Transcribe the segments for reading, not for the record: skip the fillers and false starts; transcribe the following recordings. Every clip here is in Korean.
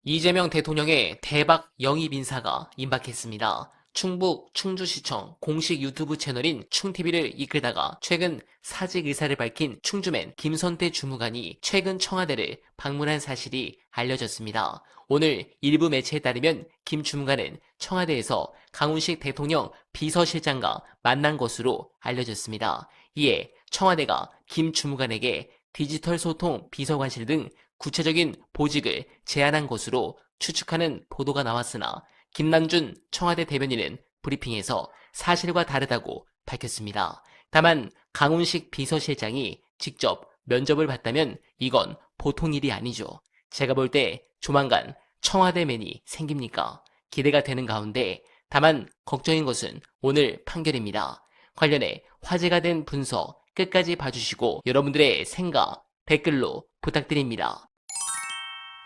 이재명 대통령의 대박 영입 인사가 임박했습니다. 충북 충주시청 공식 유튜브 채널인 충TV를 이끌다가 최근 사직 의사를 밝힌 충주맨 김선태 주무관이 최근 청와대를 방문한 사실이 알려졌습니다. 오늘 일부 매체에 따르면 김 주무관은 청와대에서 강훈식 대통령 비서실장과 만난 것으로 알려졌습니다. 이에 청와대가 김 주무관에게 디지털 소통 비서관실 등 구체적인 보직을 제안한 것으로 추측하는 보도가 나왔으나 김남준 청와대 대변인은 브리핑에서 사실과 다르다고 밝혔습니다. 다만 강훈식 비서실장이 직접 면접을 봤다면 이건 보통 일이 아니죠. 제가 볼 때 조만간 청와대맨이 생깁니까? 기대가 되는 가운데 다만 걱정인 것은 오늘 판결입니다. 관련해 화제가 된 분석 끝까지 봐주시고 여러분들의 생각 댓글로 부탁드립니다.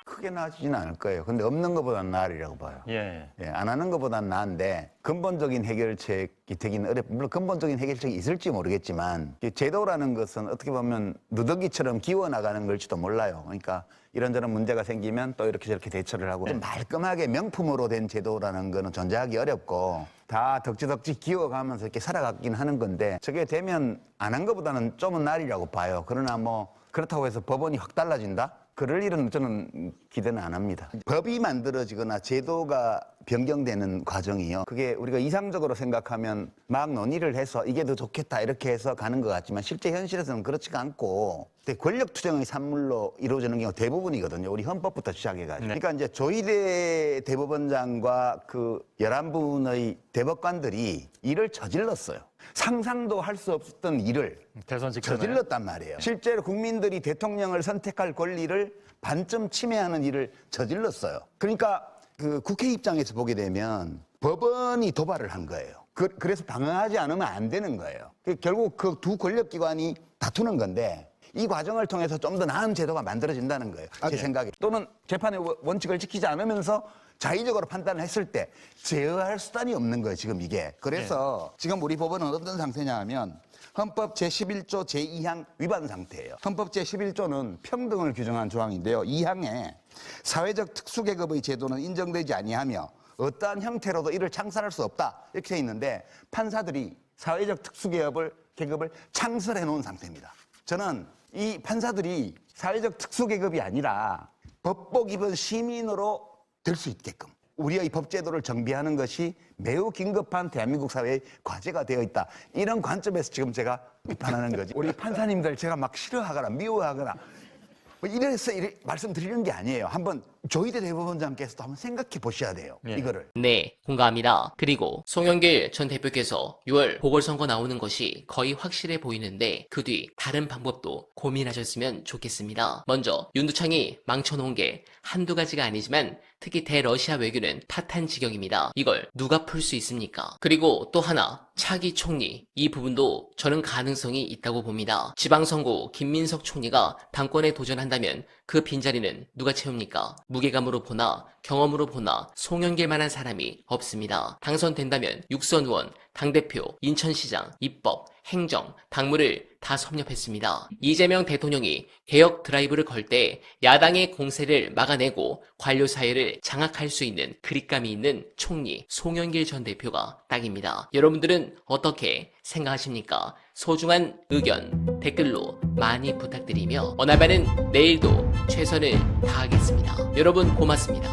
크게 나아지지는 않을 거예요. 근데 없는 것보다는 나으리라고 봐요. 안 하는 것보다는 나은데 근본적인 해결책이 되기는 물론 근본적인 해결책이 있을지 모르겠지만 제도라는 것은 어떻게 보면 누더기처럼 기워나가는 걸지도 몰라요. 그러니까 이런저런 문제가 생기면 또 이렇게 저렇게 대처를 하고 말끔하게 명품으로 된 제도라는 거는 존재하기 어렵고 다 덕지덕지 기워가면서 이렇게 살아가긴 하는 건데 저게 되면 안 한 것보다는 좀은 나으리라고 봐요. 그러나 뭐 그렇다고 해서 법원이 확 달라진다? 그럴 일은 저는 기대는 안 합니다. 법이 만들어지거나 제도가 변경되는 과정이요. 그게 우리가 이상적으로 생각하면 막 논의를 해서 이게 더 좋겠다 이렇게 해서 가는 것 같지만 실제 현실에서는 그렇지가 않고 권력 투쟁의 산물로 이루어지는 경우가 대부분이거든요. 우리 헌법부터 시작해가지고. 그러니까 이제 조희대 대법원장과 그 11분의 대법관들이 일을 저질렀어요. 상상도 할 수 없었던 일을 저질렀단 말이에요. 실제로 국민들이 대통령을 선택할 권리를 반쯤 침해하는 일을 저질렀어요. 그러니까 그 국회 입장에서 보게 되면 법원이 도발을 한 거예요. 그래서 방어하지 않으면 안 되는 거예요. 결국 그 두 권력기관이 다투는 건데 이 과정을 통해서 좀 더 나은 제도가 만들어진다는 거예요. 제 생각에. 또는 재판의 원칙을 지키지 않으면서 자의적으로 판단을 했을 때 제어할 수단이 없는 거예요, 지금 이게. 그래서 지금 우리 법원은 어떤 상태냐 하면 헌법 제11조 제2항 위반 상태예요. 헌법 제11조는 평등을 규정한 조항인데요. 2항에 사회적 특수계급의 제도는 인정되지 아니하며 어떠한 형태로도 이를 창설할 수 없다 이렇게 돼 있는데 판사들이 사회적 특수계급을 창설해 놓은 상태입니다. 저는 이 판사들이 사회적 특수계급이 아니라 법복 입은 시민으로 될 수 있게끔 우리의 법제도를 정비하는 것이 매우 긴급한 대한민국 사회의 과제가 되어 있다. 이런 관점에서 지금 제가 비판하는 거지. 우리 판사님들 제가 막 싫어하거나 미워하거나 뭐 이래서 말씀드리는 게 아니에요. 한번 조희대 대법원장께서도 한번 생각해 보셔야 돼요. 이거를. 네, 공감합니다. 그리고 송영길 전 대표께서 6월 보궐선거 나오는 것이 거의 확실해 보이는데 그 뒤 다른 방법도 고민하셨으면 좋겠습니다. 먼저 윤두창이 망쳐놓은 게 한두 가지가 아니지만 특히 대러시아 외교는 파탄 지경입니다. 이걸 누가 풀 수 있습니까? 그리고 또 하나, 차기 총리. 이 부분도 저는 가능성이 있다고 봅니다. 지방선거 김민석 총리가 당권에 도전한다면 그 빈자리는 누가 채웁니까? 무게감으로 보나 경험으로 보나 송영길만한 사람이 없습니다. 당선된다면 육선 의원, 당대표, 인천시장, 입법, 행정, 당무를 다 섭렵했습니다. 이재명 대통령이 개혁 드라이브를 걸 때 야당의 공세를 막아내고 관료 사회를 장악할 수 있는 그립감이 있는 총리 송영길 전 대표가 딱입니다. 여러분들은 어떻게 생각하십니까? 소중한 의견 댓글로 많이 부탁드리며 어나바는 내일도 최선을 다하겠습니다. 여러분 고맙습니다.